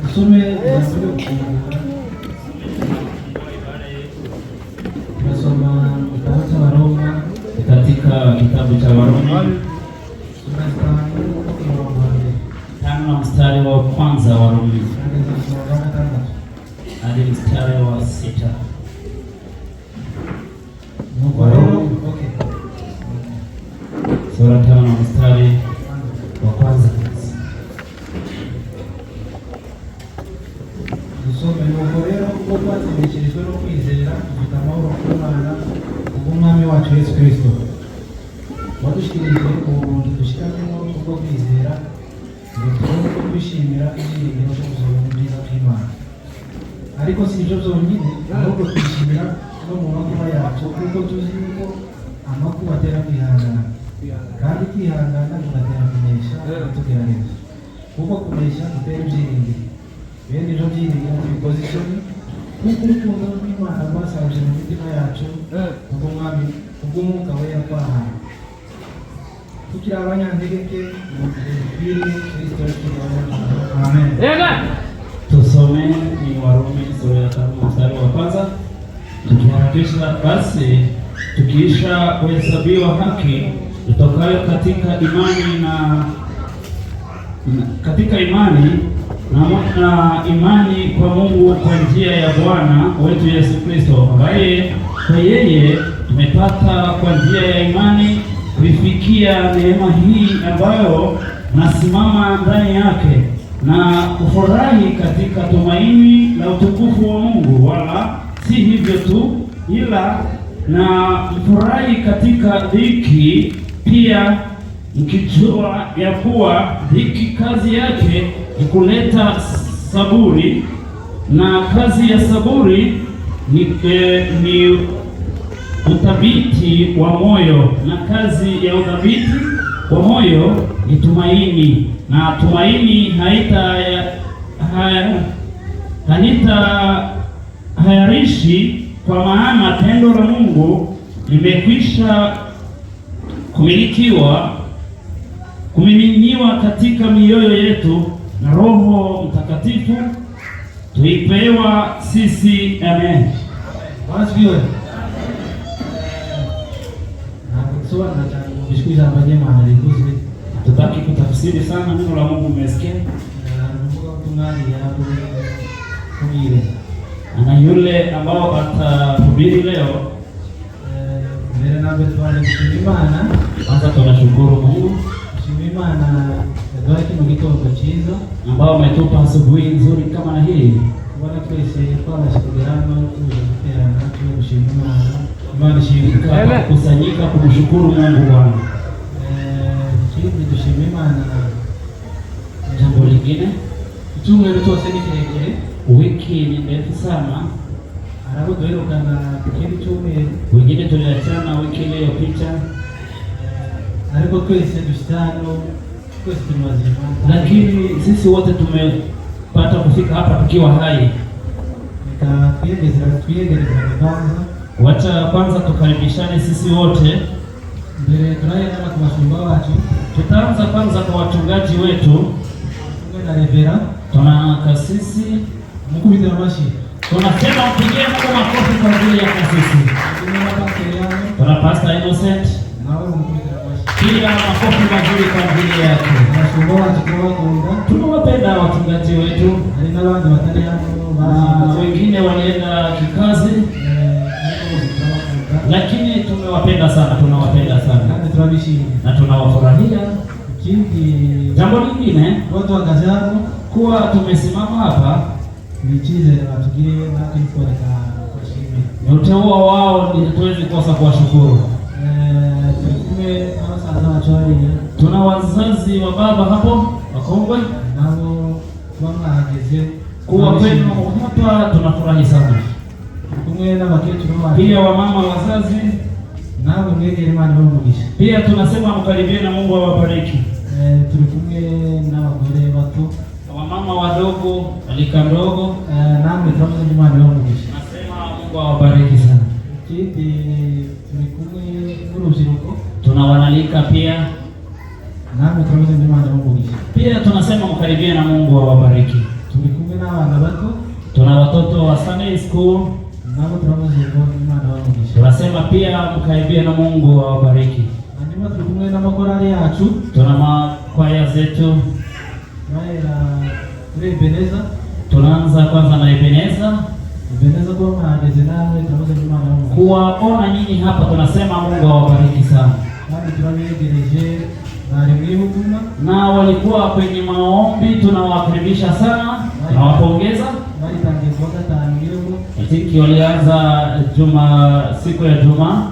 Tusome tunasoma kitabu cha Waroma, katika kitabu cha Waroma tano mstari wa kwanza wa Waroma hadi mstari wa 6. Sura 5 mstari wa kwanza. Dusome nuko rero kuko twatsindishirijwe no kwizera dufite amahoro ku Mana kubw'Umwami wacu Yesu Kristo wadushikirije ubuntu dushikamyemo kubwo kwizera ngo tubone ko twishimira ibyiringiro byo kuzabona ubwiza bw'Imana. Ariko si ibyo byonyine, ahubwo twishimira no mu makuba yacu kuko tuzi yuko amakuba atera kwihangana, kandi kwihangana kugatera kunesha tugerageza, kuko kunesha dutera ibyiringiro, bene ibyo byiringiro tubikoze isoni kuko urukundo rw'Imana rwasabije mu mitima yacu kubw'Umwuka we yatwahaye. Tukiri abanyantegeke mu gihe dukwiriye Kristo yatugirira. Amen. Tusome ni Warumi sura ya 5 mstari wa kwanza. Tukiharakisha basi, tukiisha kuhesabiwa haki tutokayo katika imani kwa Mungu kwa njia ya Bwana wetu Yesu Kristo, ambaye kwa yeye tumepata kwa njia ya imani kuifikia neema hii ambayo nasimama ndani yake na kufurahi katika tumaini la utukufu wa Mungu. Wala si hivyo tu, ila na mfurahi katika dhiki pia, mkijua ya kuwa dhiki kazi yake ni kuleta saburi, na kazi ya saburi ni uthabiti wa moyo, na kazi ya uthabiti wa moyo ni tumaini, na tumaini hayarishi, kwa maana tendo la Mungu limekwisha kumiminiwa katika mioyo yetu na Roho Mtakatifu tuipewa sisi. Amen. Wasifiwe. Tutaki kutafsiri sana neno la Mungu, umesikia? Na yule ambao atahubiri leo, kwanza tunashukuru Mungu ambao umetupa asubuhi nzuri kama na hii. Kusanyika kumshukuru Mungu Bwana. Jambo lingine, wiki ni ndefu sana, wengine tuliachana wiki iliyopita, lakini sisi wote tumepata kufika hapa tukiwa hai. Wacha kwanza tukaribishane sisi wote. Tutaanza kwanza kwa wachungaji wetu. Tuna kasisi mkubwa wa mashi. Tunasema mpigie Mungu makofi kwa ajili ya kasisi. Tuna Pastor Innocent. Pia makofi mazuri kwa ajili yake. Tunawapenda wachungaji wetu. Wengine walienda kikazi, lakini tumewapenda sana, tunawapenda sana na tunawafurahia. Jambo lingine, kuwa tumesimama hapa ni uteuwa wao, ndio tuwezi kosa kuwashukuru. Tuna wazazi wa baba hapo wakongwe, kuwa kwenu hapa tunafurahi sana. Pia wamama wazazi, pia tunasema mkaribie na Mungu awabariki. Wamama wadogo, alika ndogo, nasema Mungu awabariki sana. Tunawanalika pia Nami tunaanza Imana y'umugisha. Pia tunasema mkaribie na Mungu awabariki. Turi kumwe n'abana bato. Tuna watoto wa Sunday school. Nabo tunaanza Imana y'umugisha. Tunasema pia mkaribie na Mungu awabariki. Hanyuma turi kumwe na makorali yacu. Tuna makwaya zetu. Naira Ebeneza. Tunaanza kwanza na Ebeneza. Ebeneza kwa maageze nawe tunaanza Imana y'umugisha. Kuwaona nyinyi hapa tunasema Mungu awabariki sana. Nami tunabegereje na walikuwa kwenye maombi, tunawakaribisha sana, tunawapongeza. Itiki walianza siku ya Juma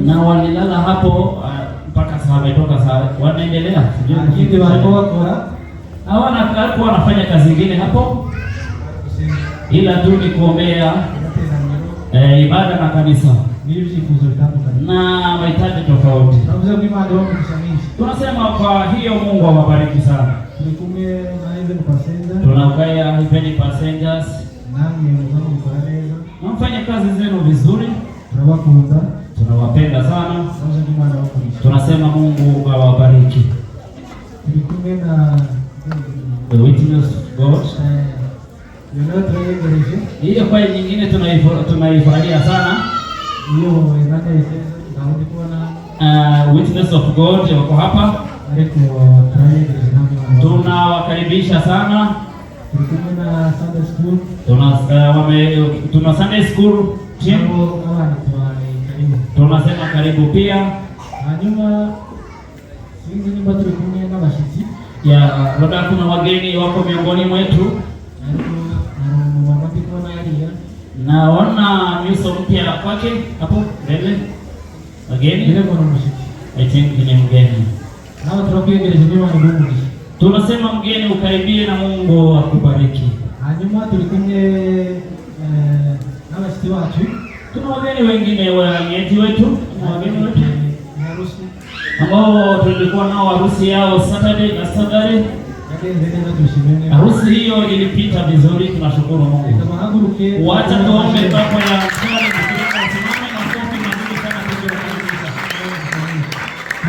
na walilala hapo mpaka saa wametoka saa wanaendelea. Hawana wanafanya kazi nyingine hapo, ila tu ni kuombea ibada na kanisa na mahitaji tofauti. Tunasema kwa hiyo Mungu awabariki sana. Tunakaya hipeni passengers. Mfanye kazi zenu vizuri. Tunawapenda sana. Tunasema Mungu awabariki. The witness of God. Hiyo kwa nyingine tunaifurahia sana. Witness of God wako hapa. Tunawakaribisha sana. Tuna Sunday school team. Tunasema karibu pia. Ya, labda kuna wageni wako miongoni mwetu. Naona nyuso mpya kwake hapo mbele. Wageni? I think ni mgeni. Tunasema mgeni ukaribie na Mungu akubariki. Hanyuma tulikumye n'abashitsi wacu. Tuna wageni wengine wenyeji wetu, wageni wetu ambao tulikuwa nao harusi yao Saturday na Sunday. Harusi hiyo ilipita vizuri, tunashukuru Mungu. Wacha tuombe baba ya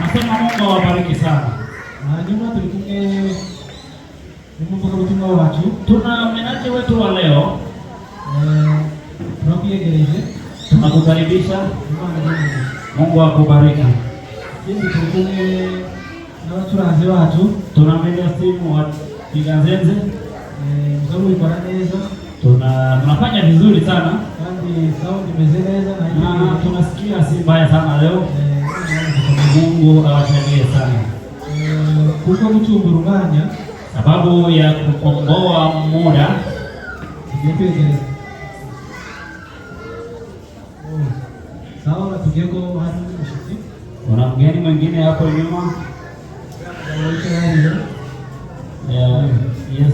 nasema Mungu awabariki sana. Tuna menaje wetu wa leo. Tunakukaribisha. Mungu akubariki. Tuna media simu wa Kiganzenze. Tunafanya vizuri sana. Tunasikia si mbaya sana leo. Mungu awasaidie sana. Kuko kuchunguruganya sababu ya kukomboa muda. Sawa, tugeko hadi mshiki. Kuna mgeni mwingine hapo nyuma. Yes. Yes.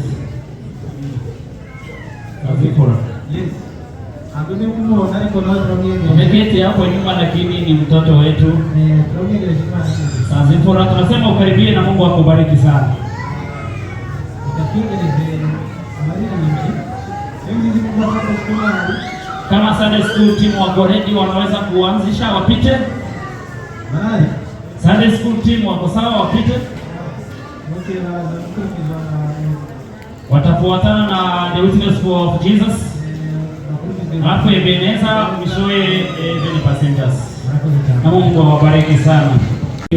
Agone kumuona iko na problem. Umeketi hapo nyuma lakini ni mtoto wetu. Sazifura tunasema ukaribie na Mungu akubariki sana. Kama Sunday school team wa Goredi wanaweza kuanzisha wapite. Sunday school team wako sawa wapite. Watafuatana na the witness of Jesus. Hapo Ebeneza mwishowe Ebeneza passengers. Na Mungu awabariki sana.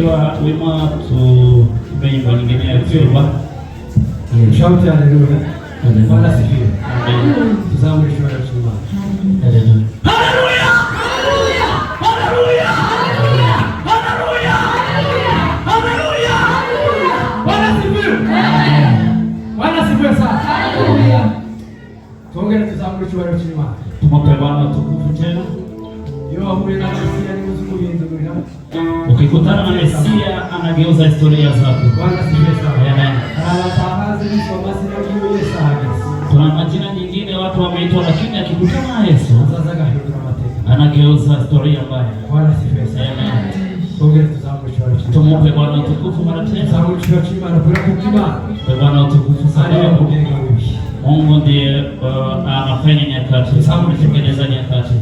Kwa wema tu nyimbo nyingine ya Kiomba. Shout haleluya. Bwana sifiwe. Amen. Tuzamwe shwari shuma. Haleluya. Haleluya. Haleluya. Haleluya. Haleluya. Bwana sifiwe. Bwana sifiwe sana. Haleluya. Tuongee tuzamwe shwari shuma. Tumpe Bwana tukufu tena. Ukikutana na Mesia anageuza historia zako. Kuna majina nyingine watu wameitwa, lakini akikutana na Yesu anageuza historia mbaya. Tumupe Bwana utukufu mara tena. Bwana utukufu sana. Mungu ndiye anafanya nyakati. Tengeneza nyakati.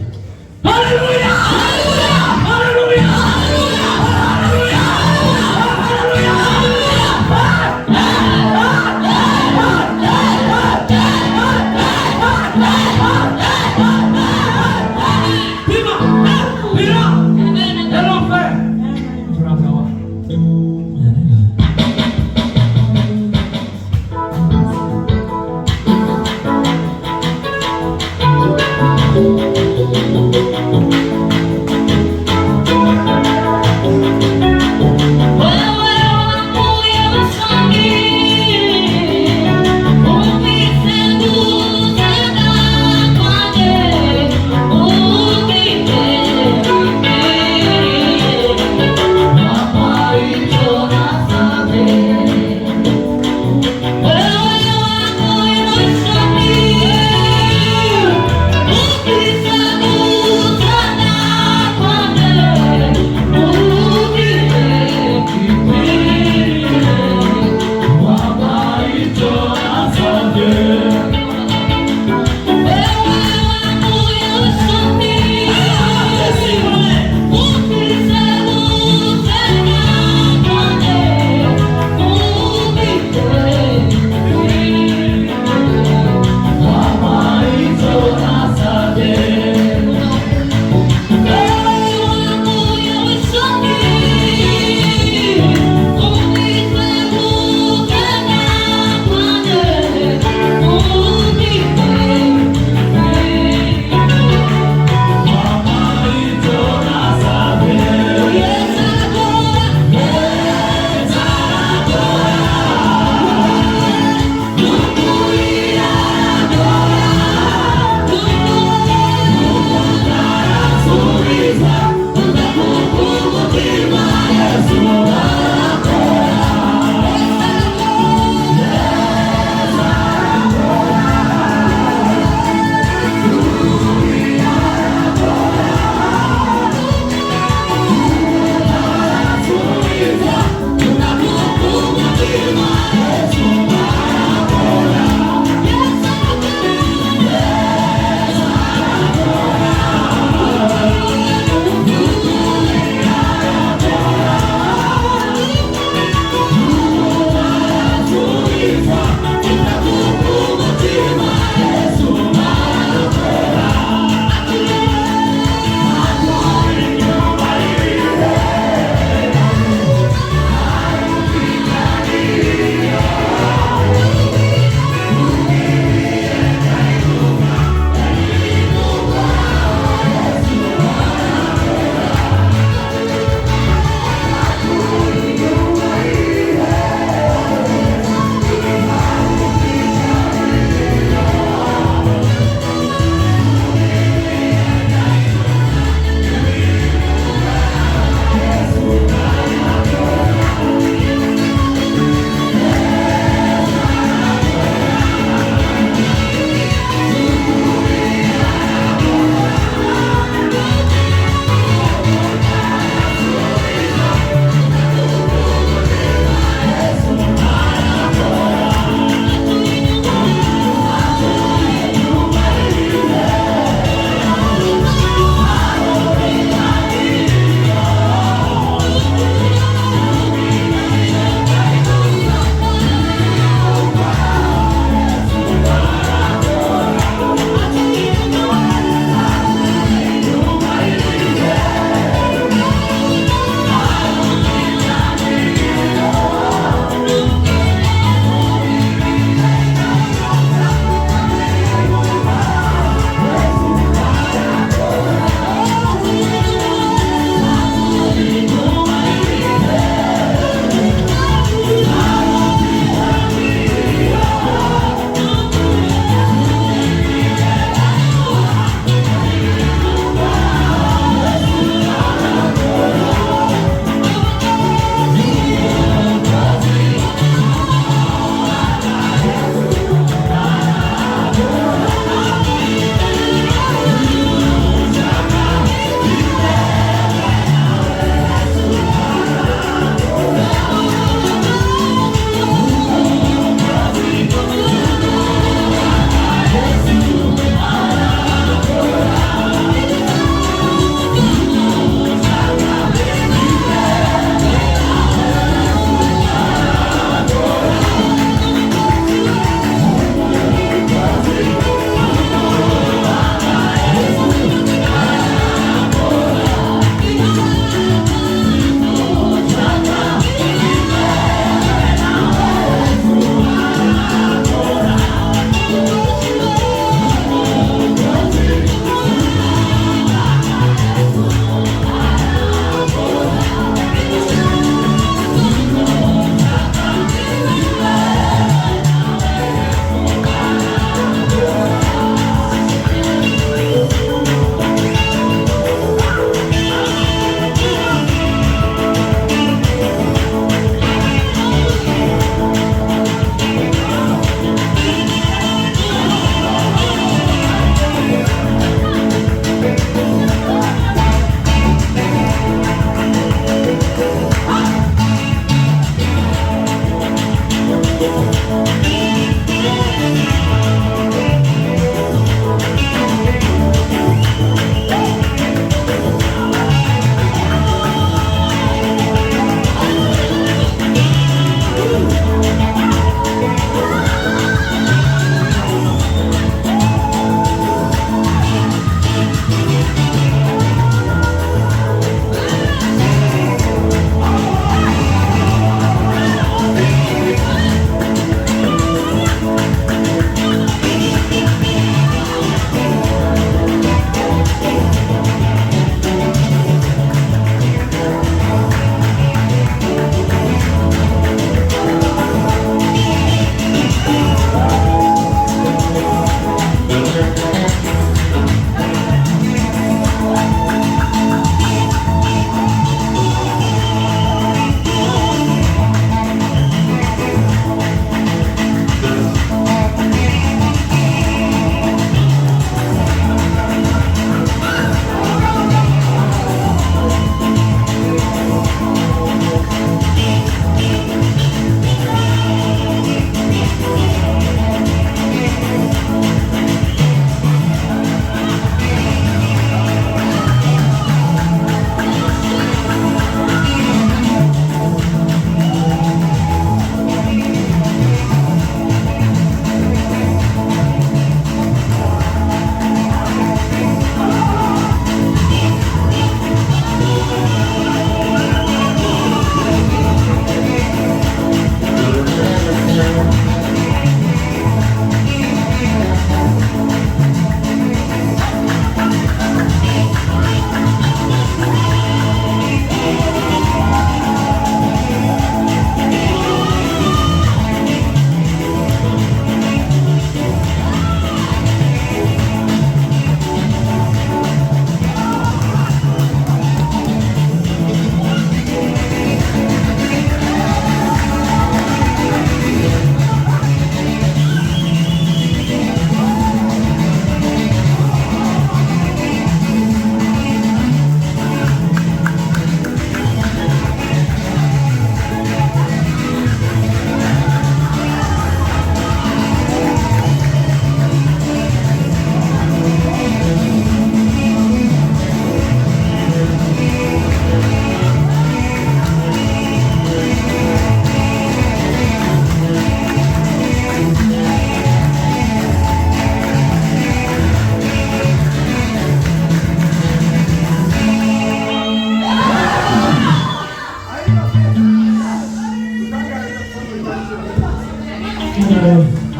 Haleluya! Haleluya! Haleluya!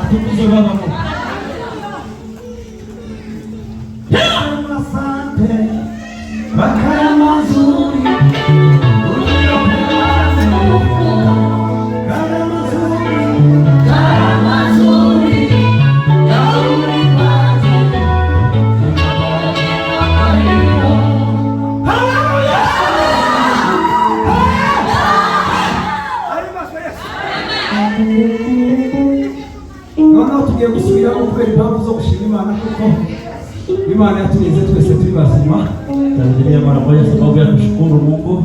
Atukuzwe Baba Mungu. Asante makaya mazuri noneho tugiye gusubiramo kubera impamvu zo gushima Imana kuko Imana yaturinze twese turi bazima. Tanzania mara moja sababu ya kushukuru Mungu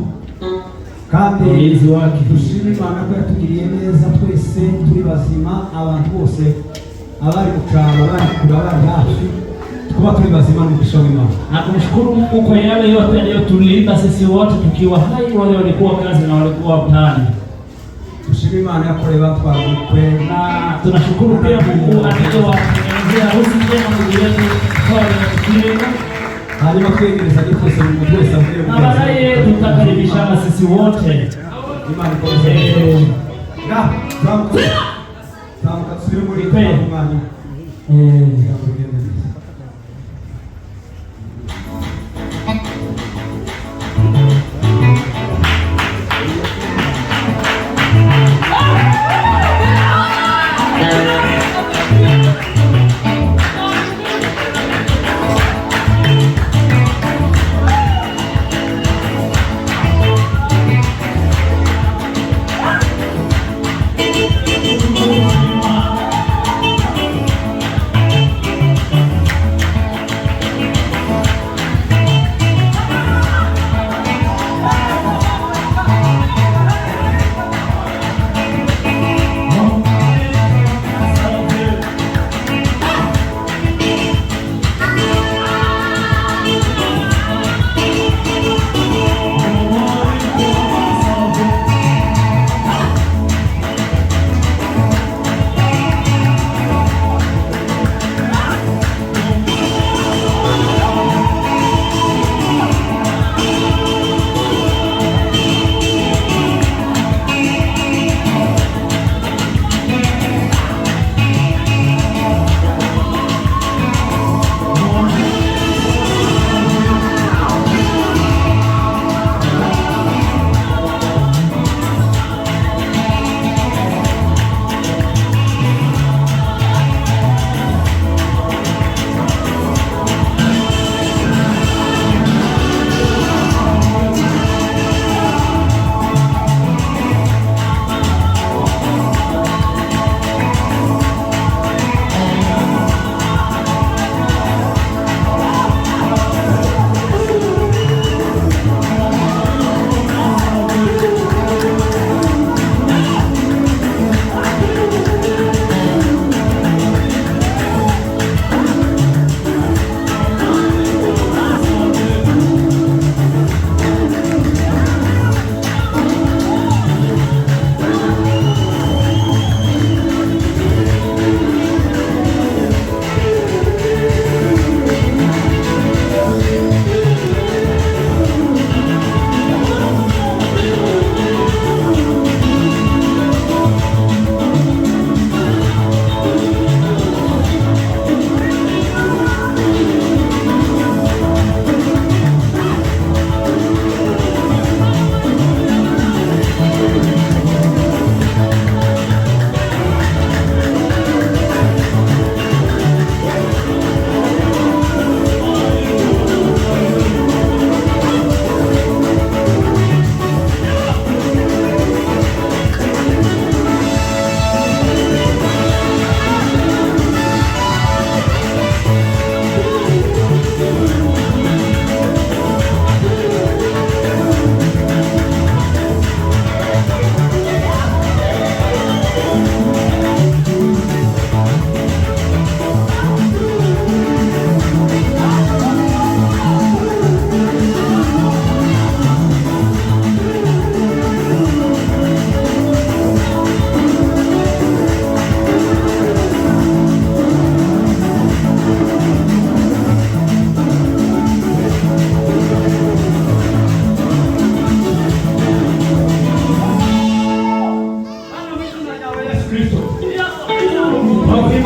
kandi ulinzi wake. Dushima Imana ko yatugiriye neza twese turi bazima, abantu bose abari kucana abari kure abari hafi kuba turi bazima n'umugisha w'Imana. Na kumshukuru Mungu kwa yale yote aliyotulinda sisi wote tukiwa hai, wale walikuwa kazi na walikuwa mtaani. Dushima Imana yakoreye batwagukwe, na tunashukuru pia Mungu aliyowatengenezea harusi njema ndugu yetu kwa kutulinda. Hanyuma twegereza twese mu twese avuye na baadaye tutakaribishana sisi wote. Imana ikomeze. Tamka tusubire muri Imana.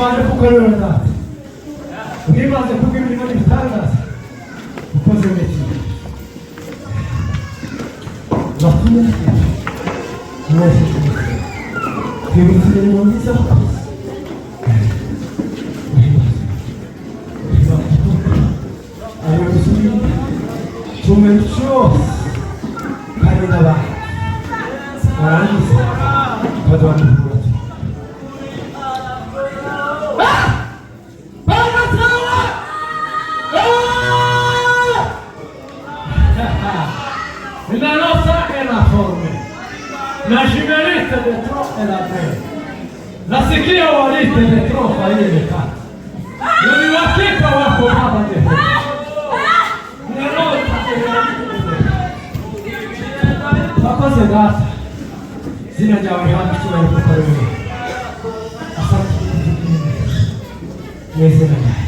waje kukorera data mwibaze kuko imirimo n'ibitangaza ukoze neza batumye mwese twibutse imirimo myiza abayobozi cyumweru cyose kandi n'abantu barangiza baduha n'ibura la rosa è la forme, la cigaretta dentro è la breve, la sequia uvarite dentro fa il mercato, la rivacheca va formata dentro, la rosa è la breve. Ma cosa è data? Si ne già avevamo visto per fare a Santo Domenico.